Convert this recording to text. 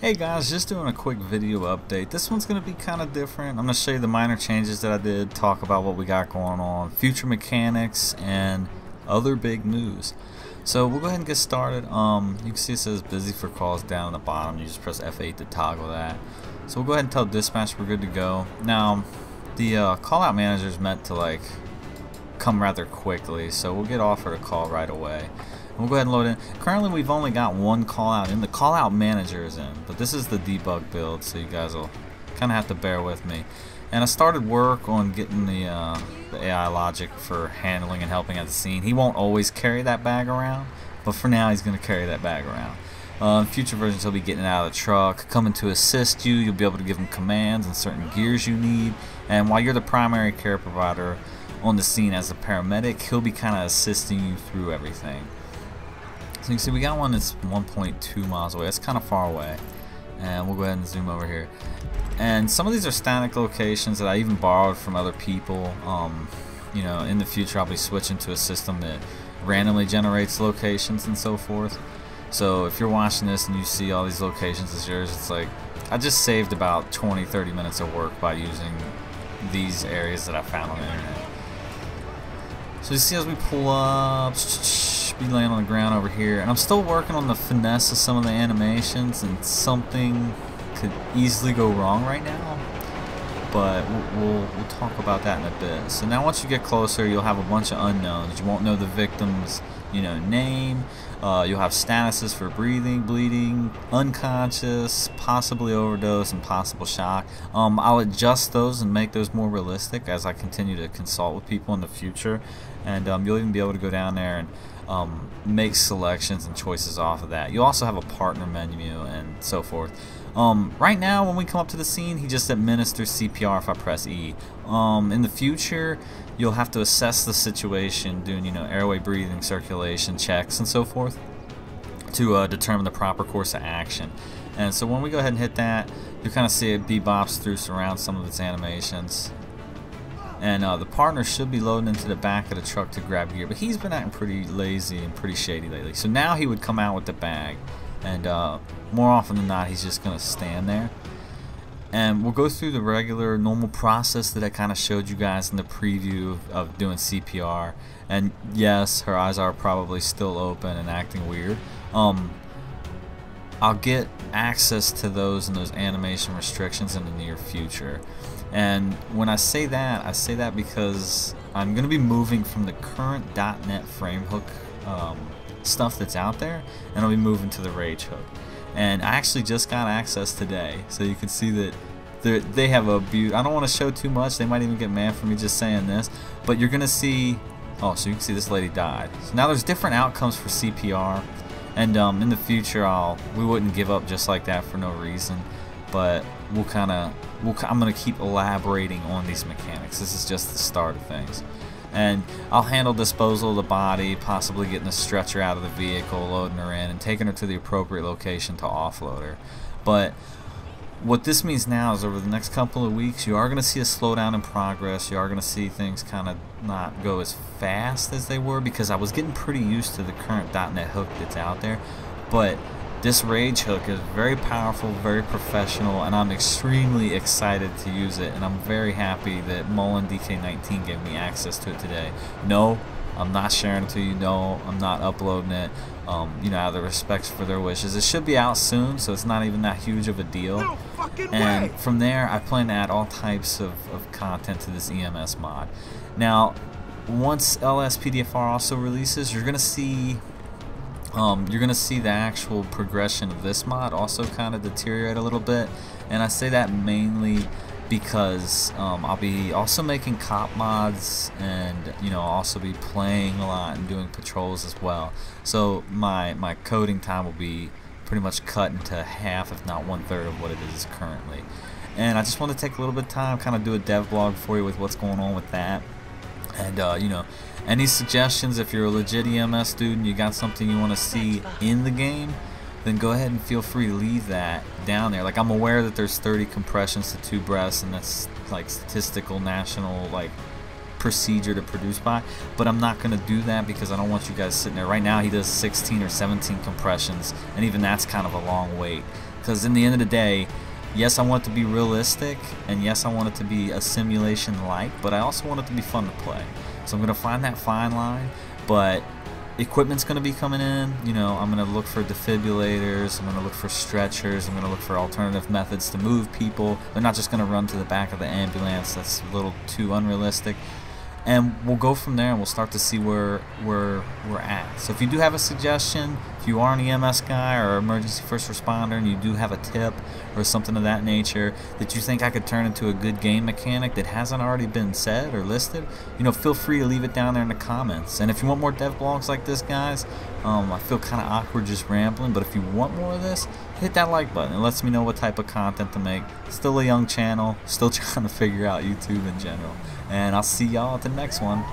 Hey guys, just doing a quick video update. This one's going to be kind of different. I'm going to show you the minor changes that I did, talk about what we got going on, future mechanics, and other big news. So we'll go ahead and get started. You can see it says busy for calls down at the bottom. You just press F8 to toggle that. So we'll go ahead and tell dispatch we're good to go. Now, the call out manager is meant to come rather quickly, so we'll get offered a call right away. We'll go ahead and load in. Currently we've only got one call out in. The call out manager is in, but this is the debug build, so you guys will kind of have to bear with me. And I started work on getting the AI logic for handling and helping at the scene. He won't always carry that bag around, but for now he's going to carry that bag around. In future versions he'll be getting it out of the truck, coming to assist you. You'll be able to give him commands and certain gears you need. And while you're the primary care provider on the scene as a paramedic, he'll be kind of assisting you through everything. So you can see we got one that's 1.2 miles away. That's kind of far away. And we'll go ahead and zoom over here. And some of these are static locations that I even borrowed from other people. You know, in the future I'll be switching to a system that randomly generates locations and so forth. So if you're watching this and you see all these locations as yours, it's like I just saved about 20-30 minutes of work by using these areas that I found on the internet. So you see as we pull up, be laying on the ground over here, and I'm still working on the finesse of some of the animations, and something could easily go wrong right now, but we'll talk about that in a bit. So now once you get closer, you'll have a bunch of unknowns. You won't know the victim's name. You'll have statuses for breathing, bleeding, unconscious, possibly overdose, and possible shock. I'll adjust those and make those more realistic as I continue to consult with people in the future, and you'll even be able to go down there and make selections and choices off of that. You'll also have a partner menu and so forth. Right now when we come up to the scene, he just administers CPR if I press E. In the future you'll have to assess the situation, doing airway, breathing, circulation checks and so forth to determine the proper course of action. And so when we go ahead and hit that, you kind of see it bebops through, surround some of its animations. And the partner should be loading into the back of the truck to grab gear, but he's been acting pretty lazy and pretty shady lately. So now he would come out with the bag, and more often than not he's just going to stand there. And we'll go through the regular normal process that I kind of showed you guys in the preview of doing CPR. And yes, her eyes are probably still open and acting weird. I'll get access to those and those animation restrictions in the near future. And when I say that because I'm going to be moving from the current .NET framehook stuff that's out there, and I'll be moving to the Rage hook. And I actually just got access today, so you can see that they have a beaut. I don't want to show too much. They might even get mad for me just saying this, but you're going to see. Oh, so you can see this lady died. So now there's different outcomes for CPR, and in the future we wouldn't give up just like that for no reason. But I'm going to keep elaborating on these mechanics. This is just the start of things. And I'll handle disposal of the body, possibly getting the stretcher out of the vehicle, loading her in, and taking her to the appropriate location to offload her. But what this means now is over the next couple of weeks, you are going to see a slowdown in progress. You are going to see things kind of not go as fast as they were, because I was getting pretty used to the current .NET hook that's out there. But this Rage hook is very powerful, very professional, and I'm extremely excited to use it, and I'm very happy that Mullen DK19 gave me access to it today. No, I'm not sharing it to you. No, I'm not uploading it, out of the respect for their wishes. It should be out soon, so it's not even that huge of a deal. No fucking and way. From there, I plan to add all types of content to this EMS mod. Now, once LSPDFR also releases, you're gonna see the actual progression of this mod also kind of deteriorate a little bit, and I say that mainly because I'll be also making cop mods, and I'll also be playing a lot and doing patrols as well. So my coding time will be pretty much cut into half, if not 1/3 of what it is currently. And I just want to take a little bit of time, kind of do a devblog for you with what's going on with that. And any suggestions, if you're a legit EMS student, you got something you want to see in the game, then go ahead and feel free to leave that down there. Like, I'm aware that there's 30 compressions to 2 breaths, and that's like statistical national procedure to produce by, but I'm not going to do that because I don't want you guys sitting there. Right now he does 16 or 17 compressions, and even that's kind of a long wait. Because in the end of the day, yes, I want it to be realistic, and yes, I want it to be a simulation-like, but I also want it to be fun to play. So I'm going to find that fine line, but equipment's going to be coming in. You know, I'm going to look for defibrillators, I'm going to look for stretchers, I'm going to look for alternative methods to move people. They're not just going to run to the back of the ambulance. That's a little too unrealistic. And we'll go from there, and we'll start to see where we're at. So if you do have a suggestion, if you are an EMS guy or emergency first responder and you do have a tip or something of that nature that you think I could turn into a good game mechanic that hasn't already been said or listed, you know, feel free to leave it down there in the comments. And if you want more dev blogs like this, guys, I feel kind of awkward just rambling, but if you want more of this, hit that like button. It lets me know what type of content to make. Still a young channel, still trying to figure out YouTube in general. And I'll see y'all at the next one.